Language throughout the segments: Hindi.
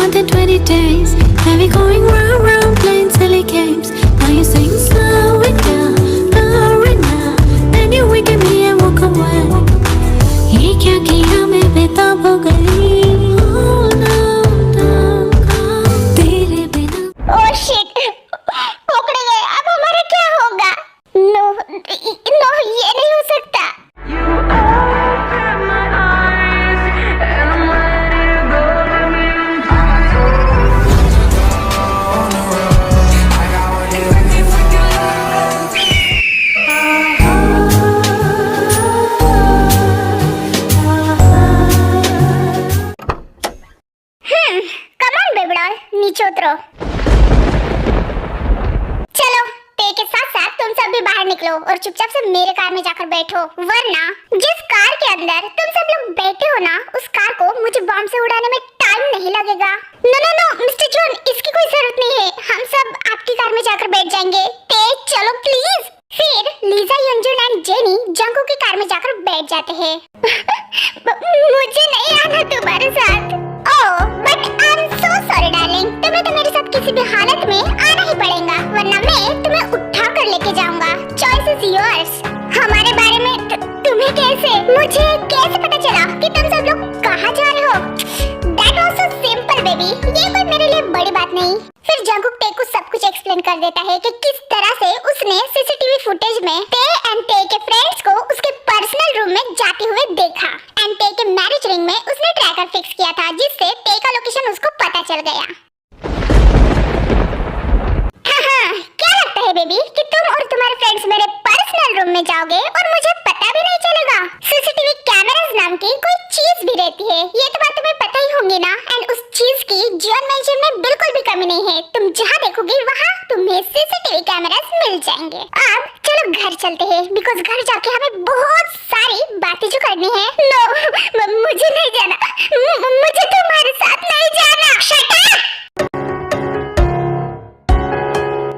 more than 20 days. Have you going round, round, playing silly games? Now you're saying slow it now. Then you wink at me and walk away. ये क्या किया मैं बेताब हो गई. Oh no, तेरे बिना. Oh shit! पकड़े गए. अब हमारा क्या होगा? No, no, ये नहीं हो सकता. कमान बेबड़ाल, नीचे उतरो. चलो, ते के साथ साथ तुम सब भी बाहर निकलो और चुपचाप से मेरे कार में जाकर बैठो, वरना जिस कार के अंदर तुम सब लोग बैठे हो ना, उस कार को मुझे बम से उड़ाने में टाइम नहीं लगेगा. नो मिस्टर जॉन, इसकी कोई जरूरत नहीं है. हम सब आपकी कार में जाकर बैठ जाएंगे. ते चलो प्लीज. फिर लीजा, यंजुन एंड जेनी जंगू की कार में जाकर बैठ जाते हैं. मुझे नहीं आना तुम्हारे साथ. Oh, but I am so sorry darling. तुम्हें तो मेरे साथ किसी भी हालत में आना ही पड़ेगा, वरना मैं तुम्हें उठा कर लेके जाऊंगा. Choice is yours. हमारे बारे में तुम्हें कैसे, मुझे कैसे पता चला कि तुम सब लोग कहाँ जा रहे हो? That was so simple baby. ये कोई मेरे लिए बड़ी बात नहीं. फिर जंगुक टे को सब कुछ एक्सप्लेन कर देता है कि किस तरह से उसने सीसीटीवी फुटेज में टे एंड टे के फ्रेंड्स को उसके पर्सनल रूम में जाते हुए देखा. एंड टे के मैरिज रिंग में उसने ट्रैकर फिक्स किया था, जिससे टे का लोकेशन उसको पता चल गया. हाँ, क्या लगता है बेबी कि तुम और तुम्हारे फ्रेंड्स मेरे पर्सनल रूम में जाओगे और मुझे पता भी नहीं चलेगा? सीसीटीवी कैमरास नाम की कोई चीज भी रहती है, ये तो बात तुम्हें पता ही होंगी ना. एंड उस चीज की जियोन मेंशन में बिल्कुल भी कमी नहीं है. तुम जहाँ देखोगी वहाँ तुम्हें सीसीटीवी कैमरास मिल जाएंगे. अब चलो घर चलते हैं, बिकॉज घर जाके हमें बहुत सारी बातें जो करनी है. नो, मुझे नहीं जाना. मुझे तुम्हारे साथ नहीं जाना. Shut up.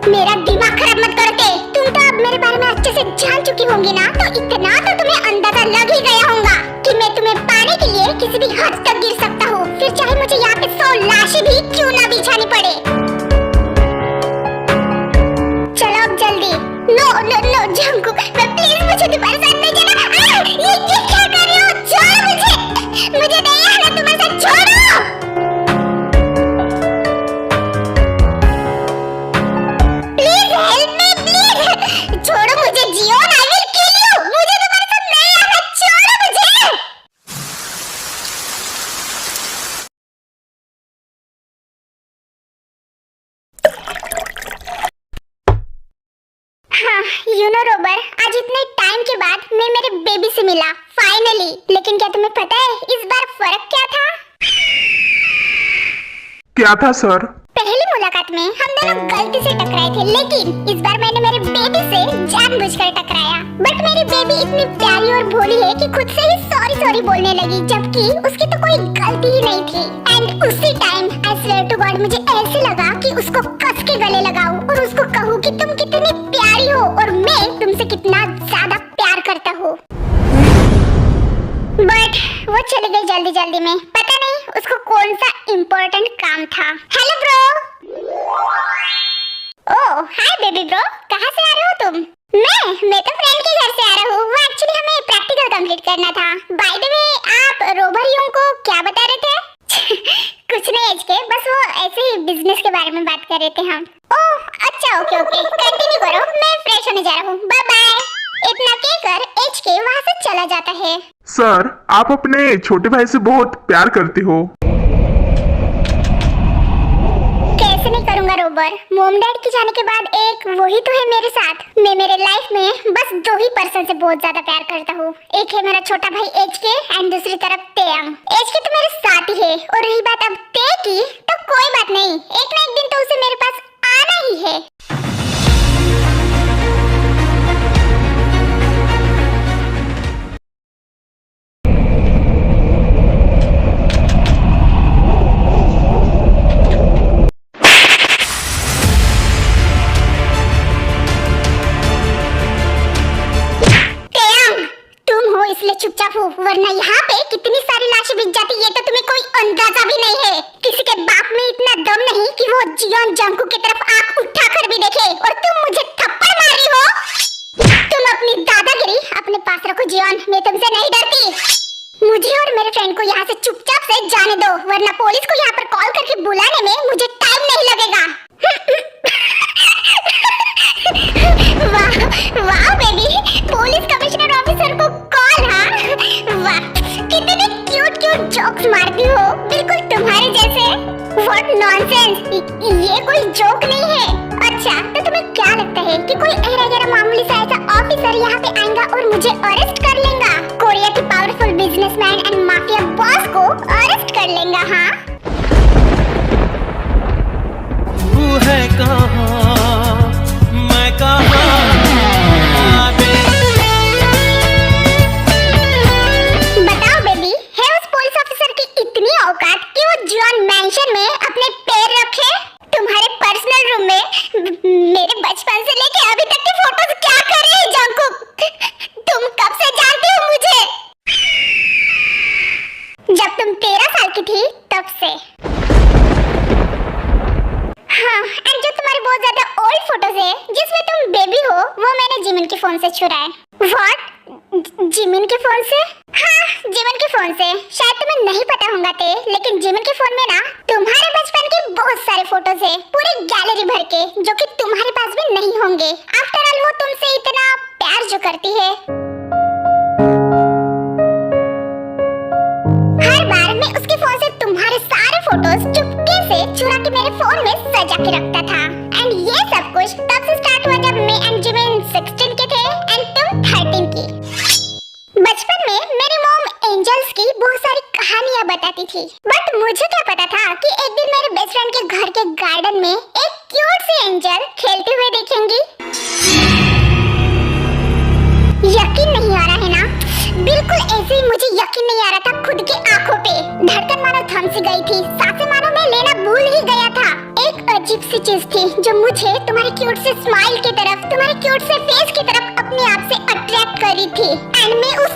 मेरा दिमाग खराब मत करते. तुम तो अब मेरे बारे में अच्छे से जान चुकी होंगी ना, तो इतना तो तुम्हें अंदाजा लग ही गया होगा कि मैं तुम्हें पाने के लिए किसी भी हद तक गिर सकता हूँ, फिर चाहे मुझे यहाँ पे 100 लाशें भी क्यों ना बिछानी पड़े. चलो अब जल्दी. नो जंगू, प्लीज मुझे तुम्हारे साथ नहीं जाना. ये क्या कर रहे हो? छोड़ो मुझे नहीं आना तुम्हारे साथ. छोड़ो. छोड़ो मुझे Jiyeon, I will kill you. मुझे तुम्हारे साथ नहीं आना. छोड़ो मुझे. हाँ, यू नो रोबर, आज इतने टाइम के बाद मैं मेरे बेबी से मिला फाइनली. लेकिन क्या तुम्हें पता है इस बार फर्क क्या था? क्या था सर? पहली मुलाकात में हम दोनों गलती से टकराए थे, लेकिन इस बार मैंने मेरे बेबी से जानबूझकर टकराया. बट मेरी बेबी इतनी प्यारी और भोली है कि खुद से ही सॉरी बोलने लगी, जबकि उसकी तो कोई गलती ही नहीं थी. एंड उसी time I swear to God मुझे ऐसे लगा कि उसको कस के गले लगाऊं और उसको कहूं कि तुम कितनी प्यारी हो और मैं तुमसे कितना ज्यादा प्यार करता हूँ. बट वो चली गई जल्दी में. पता नहीं उसको कौन सा इम्पोर्टेंट काम था. Hello bro. Oh hi baby bro, कहाँ से आ रहे हो तुम? मैं तो फ्रेंड के घर से आ रहा हूँ. वो एक्चुअली हमें प्रैक्टिकल कंप्लीट करना था. बाय द वे, आप रोबरियों को क्या बता रहे थे? कुछ नहीं एच के, बस वो ऐसे ही बिजनेस के बारे में बात कर रहे थे हम. ओह अच्छा, ओके कंटिन्यू करो. मैं फ्रेश होने जा रहा हूँ. Bye bye. इतना कहकर एच के वहाँ से चला जाता है. सर, आप अपने छोटे भाई से बहुत प्यार करती हो. कैसे नहीं करूँगा रोबर. मॉम डैड के जाने के बाद एक वही तो है मेरे साथ. मैं मेरे लाइफ में बस 2 ही पर्सन से बहुत ज्यादा प्यार करता हूँ. एक है मेरा छोटा भाई एच के एंड दूसरी तरफ तेयंग. एच के तो मेरे साथ ही है, और रही बात अब ते की, तो कोई बात नहीं, एक ना एक दिन तो उसे मेरे पास आना ही है. चुपचाप हो, वरना यहाँ पे कितनी सारी लाशें बिक जाती है तो तुम्हें कोई अंदाजा भी नहीं है. किसी के बाप में दम नहीं कि वो जियोन जंगकुक की तरफ आंख उठाकर भी देखे, और तुम मुझे थप्पड़ मार रही हो। तुम अपनी दादागिरी अपने पास रखो जियोन, मैं तुमसे नहीं डरती। मुझे और मेरे फ्रेंड को यहाँ से चुपचाप से जाने दो, वरना पुलिस को यहाँ पर कॉल करके बुलाने में मुझे टाइम नहीं लगेगा। वाह वाह बेबी, पुलिस कमिश्नर ऑफिसर को कॉल। हाँ वाह, कितने क्यूट क्यूट जोक्स मारती हो, बिल्कुल तुम्हारे जैसे। व्हाट नॉनसेंस, ये कोई जोक नहीं है। अच्छा तो तुम्हें क्या लगता है कि कोई ऐरा मामूली सा ऐसा ऑफिसर यहाँ पे आएगा और मुझे अरेस्ट कर लेगा? कोरिया की powerful businessman and mafia boss को अरेस्ट कर लेगा? हाँ तू है कहाँ, मैं कहाँ, बताओ बेबी, है उस पुलिस ऑफिसर की इतनी औकात कि वो जियोन मैंशन में अपने पैर रखे? तुम्हारे पर्सनल रूम में मेरे बचपन से लेके अभी तक की फोटोज क्या कर रहे हैं जंगकुक? तुम कब से जानती हो मुझे? जब तुम 13 साल की थी तब से। हाँ, एंड जो तुम्हारी बहुत ज्यादा ओल्ड फोटोज है जिसमें तुम बेबी हो, वो मैंने जिमिन के फोन से चुराए। व्हाट? जिमिन के फोन से? हाँ, जिमिन के फोन से। शायद तुम्हें नहीं पता होगा ते, लेकिन जिमिन के फोन में ना तुम्हारे बचपन के बहुत सारे फोटोज है, पूरी गैलरी भर के, जो कि तुम्हारे पास भी नहीं होंगे। आफ्टर ऑल वो तुमसे इतना प्यार जो करती है। हर बार मैं उसके फोन से तुम्हारे सारे फोटोज चुपके से चुरा के मेरे फोन में सजा के रखता था। एंड ये सब कुछ तब से स्टार्ट हुआ जब मैं एंड जिमिन 16 के थे एंड तुम 13 की। बचपन में मेरी मॉम एंजल्स की बहुत सारी कहानियां बताती थी, बट मुझे क्या पता था कि एक दिन मेरे बेस्ट फ्रेंड के घर के गार्डन में एक क्यूट सी एंजल खेलते हुए देखेंगी। यकीन नहीं आ रहा है ना? बिल्कुल ऐसे ही मुझे यकीन नहीं आ रहा था खुद की आंखों पे। धड़कन मानो थम सी गई थी, सांसें मानो मैं लेना भूल ही गया था। एक अजीब सी चीज थी जो मुझे तुम्हारे क्यूट से स्माइल की तरफ, तुम्हारे क्यूट से फेस की तरफ अपने आप से अट्रैक्ट कर रही थी। एंड मैं उस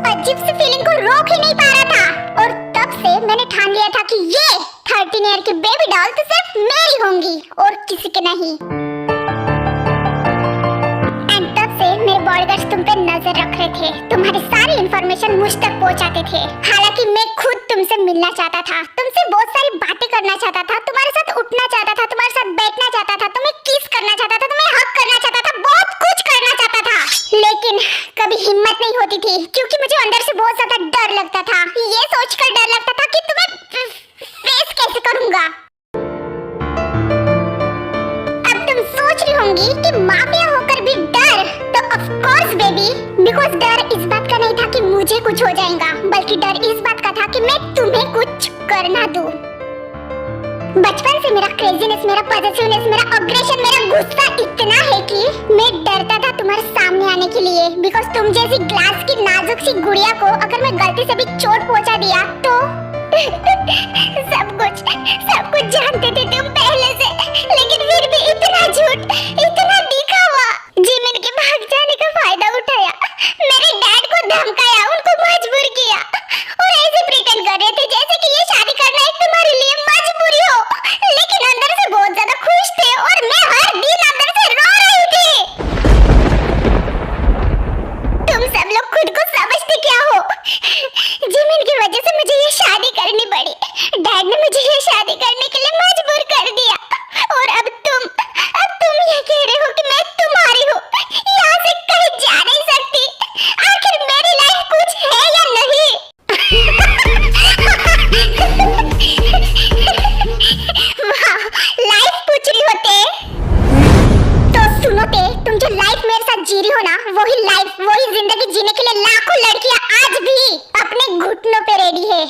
अजीब सी फीलिंग को रोक ही नहीं पा रहा था। और तब से मैंने ठान लिया था कि ये 13 ईयर की बेबी डॉल तो सिर्फ मेरी होंगी और किसी की नहीं। मेरे बॉडीगार्ड्स तुम पे नजर रख रहे थे, तुम्हारी सारी इंफॉर्मेशन मुझ तक पहुंचाते थे। हालांकि मैं खुद तुमसे मिलना चाहता था, तुमसे बहुत सारी बातें करना चाहता था, तुम्हारे साथ उठना चाहता था, तुम्हारे साथ बैठना चाहता था, तुम्हें किस करना चाहता था, तुम्हें हक करना चाहता था, बहुत कुछ करना चाहता था। लेकिन कभी हिम्मत नहीं होती थी, क्योंकि मुझे अंदर से बहुत ज्यादा डर लगता था। ये सोचकर डर लगता था कि तुम्हें फेस कैसे करूंगा। अब तुम सोच रही होंगी कि माफिया होकर भी डर, तो ऑफ कोर्स बेबी, बिकॉज़ डर इस बात का नहीं था कि मुझे कुछ हो जाएगा, बल्कि डर इस बात का था कि मैं तुम्हें कुछ करना दूं। बचपन से मेरा क्रेजीनेस, मेरा पॉजिटिवनेस, मेरा अग्रेशन, मेरा गुस्सा इतना है कि मैं डरता था तुम्हारे सामने आने के लिए, बिकॉज़ तुम जैसी ग्लास की नाजुक सी गुड़िया को अगर मैं गलती से भी चोट पहुंचा दिया तो सब कुछ जानते थे तुम पहले से, लेकिन फिर भी इतना झूठ, इतना दिखावा। जिमिन के भाग जाने का फायदा उठाया, मेरे डैड को धमकाया, उनको मजबूर किया, और ऐसे प्रिटेंड कर रहे थे जैसे कि ये शादी करना एक तुम्हारे लिए मजबूरी हो, लेकिन अंदर से बहुत ज्यादा खुश थे और मैं हर दिन अंदर से रो रही थी। तुम सब लोग खुद को समझते क्या हो? जिमिन की वजह से मुझे ये शादी करनी पड़ी, डैड ने मुझे ये शादी करने के लिए मजबूर कर दिया, और अब तुम ये कह रहे हो कि मैं तुम्हारी हूँ, यहाँ से कहीं जा नहीं सकती। आखिर मेरी लाइफ कुछ है या नहीं? वाह, लाइफ पूछ रही होते तो सुनो ते, तुम जो लाइफ मेरे साथ जी रही हो ना, वही लाइफ, वही जिंदगी जीने के लिए लाखों लड़कियां आज भी अपने घुटनों पे रेडी है।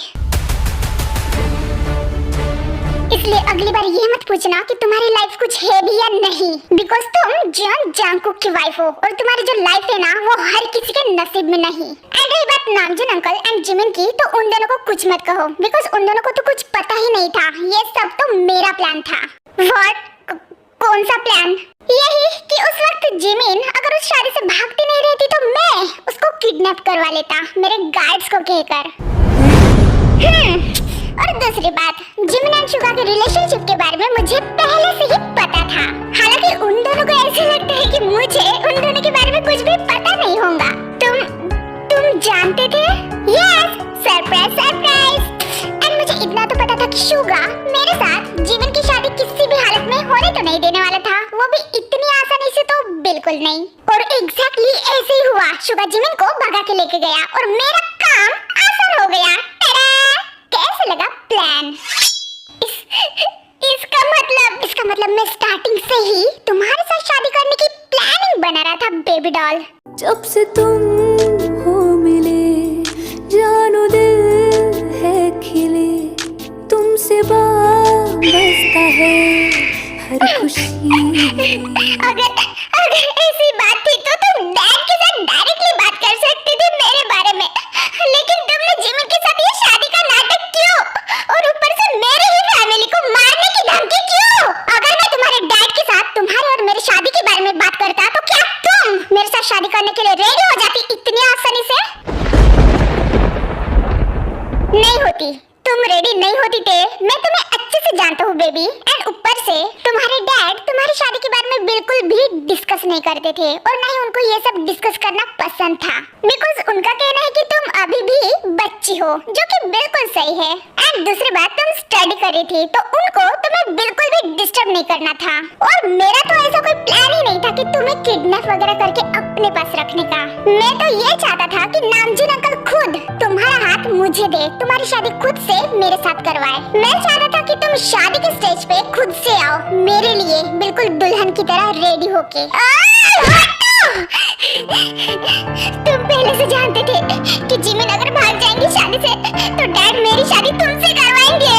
इसलिए अगली बार ये मत पूछना कि तुम्हारी लाइफ कुछ है भी या नहीं, बिकॉज तुम जियोन जंगकुक की वाइफ हो और तुम्हारी जो लाइफ है ना वो हर किसी के नसीब में नहीं। एंड रही बात नामजून अंकल एंड जिमिन की, तो उन दोनों को कुछ मत कहो, बिकॉज उन दोनों को तो कुछ पता ही नहीं था, ये सब तो मेरा प्लान था। व्हाट? कौन सा प्लान? यही कि उस वक्त जिमिन अगर उस शादी से भागती नहीं रहती तो मैं उसको किडनैप करवा लेता मेरे गार्ड्स को कहकर। और दूसरी बात, जिमिन एंड शुगा के रिलेशनशिप के बारे में मुझे पहले से ही पता था। हालांकि उन दोनों को ऐसा लगता है कि मुझे उन दोनों के बारे में कुछ भी पता नहीं होगा। तुम जानते थे? Yes, surprise surprise. एंड मुझे इतना तो पता था कि शुगा मेरे साथ जीवन की शादी किसी भी हालत में होने तो नहीं देने वाला था, वो भी इतनी आसानी से तो बिल्कुल नहीं। और एग्जैक्टली ऐसे ही हुआ। शुगा जिमिन को भगा के लेके गया और मेरा काम आसान हो गया। कैसे लगा प्लान? इसका मतलब मैं स्टार्टिंग से ही तुम्हारे साथ शादी करने की प्लानिंग बना रहा था बेबी डॉल। जब से तुम हो मिले जानो दिल है खिले, तुमसे बसता है हर खुशी। अगर ऐसी बात थी तो तुम डैड के साथ डायरेक्टली बात कर सकती थी मेरे बारे में, लेकिन तुमने जिमिन के साथ ये शादी का नाटक क्यों? और ऊपर से मेरे ही फैमिली को मारने की धमकी क्यों? अगर मैं तुम्हारे डैड के साथ तुम्हारे और मेरे शादी के बारे में बात करता तो क्या तुम मेरे साथ शादी करने के लिए रेडी हो जाती इतनी आसानी से? नहीं होती। तुम रेडी नहीं होती थे, मैं तुम्हें अच्छे से जानता हूँ बेबी। एंड ऊपर से तुम्हारे डैड तुम्हारी शादी के बारे में बिल्कुल भी डिस्कस नहीं करते थे और ना ही उनको ये सब डिस्कस करना पसंद था, बिकॉज उनका कहना है कि तुम अभी भी बच्ची हो, जो कि बिल्कुल सही है। एंड दूसरी बात, तुम स्टडी कर रही थी तो उनको तुम्हें बिल्कुल भी डिस्टर्ब नहीं करना था। और मेरा तो ऐसा कोई प्लान ही नहीं था कि तुम्हें किडनैप वगैरह करके अपने पास रखने का। मैं तो ये चाहता था कि नामजीन अंकल खुद तुम्हारा हाथ मुझे दे, तुम्हारी शादी खुद से मेरे साथ करवाए। मैं चाहता था कि तुम शादी के स्टेज पे खुद से आओ मेरे लिए, बिल्कुल दुल्हन की तरह रेडी होके। तुम पहले से जानते थे कि जिमिन अगर भाग जाएंगी शादी से तो डैड मेरी शादी तुमसे करवाएंगे।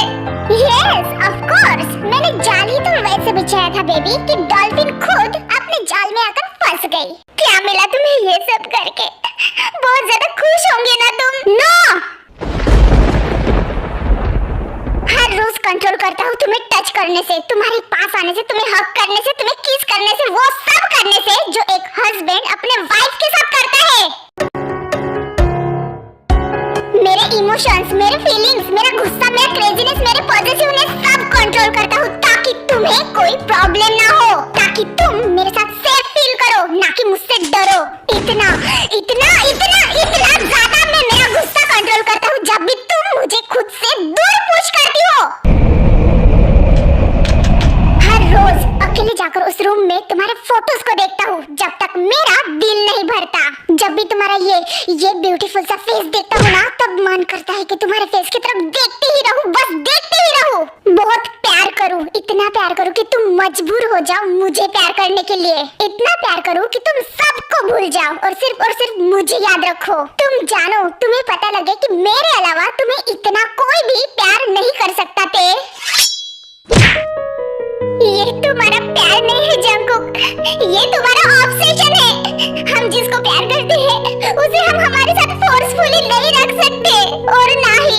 Yes, of course. मैंने जाल ही तो वैसे बिछाया था बेबी कि डॉल्फिन खुद अपने जाल में आकर फंस गई। क्या मिला तुम्हें ये सब करके? बहुत ज्यादा खुश होंगे ना तुम? नो! हर रोज कंट्रोल करता हूँ तुम्हें टच करने से, तुम्हारे पास आने से, तुम्हें हग करने से, तुम्हें किस करने से, वो सब करने से जो एक हस्बैंड अपने वाइफ के साथ करता है। मेरे इमोशंस, मेरे फीलिंग्स, मेरा गुस्सा, मेरा क्रेजीनेस, मेरे पॉजिटिवनेस सब कंट्रोल करता हूँ ताकि तुम्हें कोई प्रॉब्लम ना हो, ताकि तुम मेरे साथ सेफ फील करो, ना कि मुझसे डरो। इतना ज्यादा मैं मेरा गुस्सा कंट्रोल करता हूँ जब भी तुम मुझे खुद से दूर पुश करती हो। हर रोज अकेले जाकर उस रूम में तुम्हारे फोटोज को देखता हूँ जब तक मेरा दिल नहीं भरता। जब भी तुम्हारा ये ब्यूटीफुल सा फेस देखता हूँ ना, तब मन करता है कि तुम्हारे फेस की तरफ देखते ही रहूं, बस देखते ही रहूं। बहुत प्यार करूं, इतना प्यार करूं कि तुम मजबूर हो जाओ मुझे प्यार करने के लिए। इतना प्यार करूं कि तुम सबको भूल जाओ और सिर्फ मुझे याद रखो। तुम जानो, तुम्हें पता लगे कि मेरे अलावा तुम्हें इतना कोई भी प्यार नहीं कर सकता थे। ये तुम्हारा प्यार नहीं है जंगकुक, ये तुम्हारा ऑब्सेशन है। हम जिसको प्यार करते हैं उसे हम हमारे साथ फोर्सफुली नहीं रख सकते, और ना ही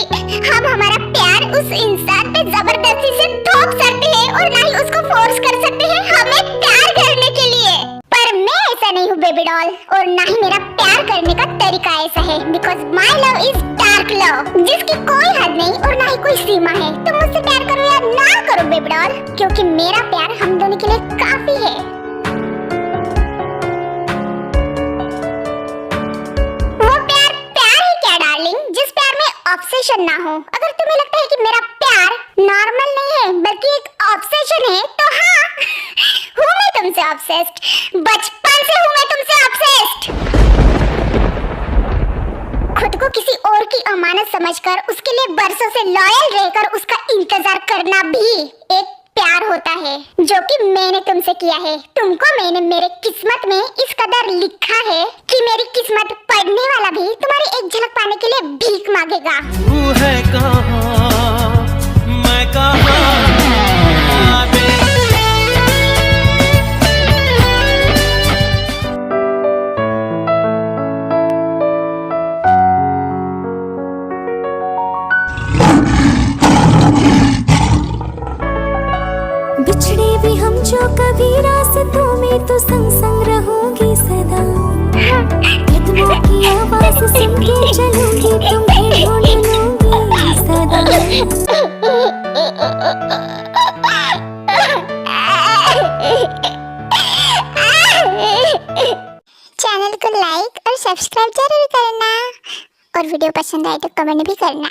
हम हमारा प्यार उस इंसान पे जबरदस्ती से थोप सकते हैं, और ना ही उसको फोर्स कर सकते हैं हमें प्यार करने के लिए। पर मैं ऐसा नहीं हूँ बेबी डॉल, और ना ही मेरा प्यार करने का तरीका ऐसा है, because my love is dark love, जिसकी कोई हद नहीं और ना ही कोई सीमा है। तुम मुझसे प्यार करो या ना करो बेबी डॉल, क्योंकि मेरा प्यार हम दोनों के लिए काफी है। वो प्यार ही क्या डार्लिंग, जिस प्यार में ऑब्सेशन ना हो। अगर तुम्हें लगता है कि मेरा प्यार नॉर्मल नहीं है बल्कि एक ऑब्सेशन है, तो हाँ, हूँ मैं तुमसे ऑब्सेस्ड। बचपन से हूँ मैं तुमसे ऑब्सेस्ड। खुद को किसी और की अमानत समझकर उसके लिए बरसों से लॉयल रहकर उसका इंतजार करना भी एक प्यार होता है, जो कि मैंने तुमसे किया है। तुमको मैंने मेरे किस्मत में इस कदर लिखा है कि मेरी किस्मत पढ़ने वाला भी तुम्हारी एक झलक पाने के लिए भीख मांगेगा। तू है कहाँ, मैं कहाँ। बिछड़े भी हम जो कभी रास्तों में, तो संग संग रहोगी सदा। कदमों की आवाज सुन के चलूंगी, तुम्हें ढूंढ लूंगी सदा। चैनल को लाइक और सब्सक्राइब जरूर करना और वीडियो पसंद आए तो कमेंट भी करना।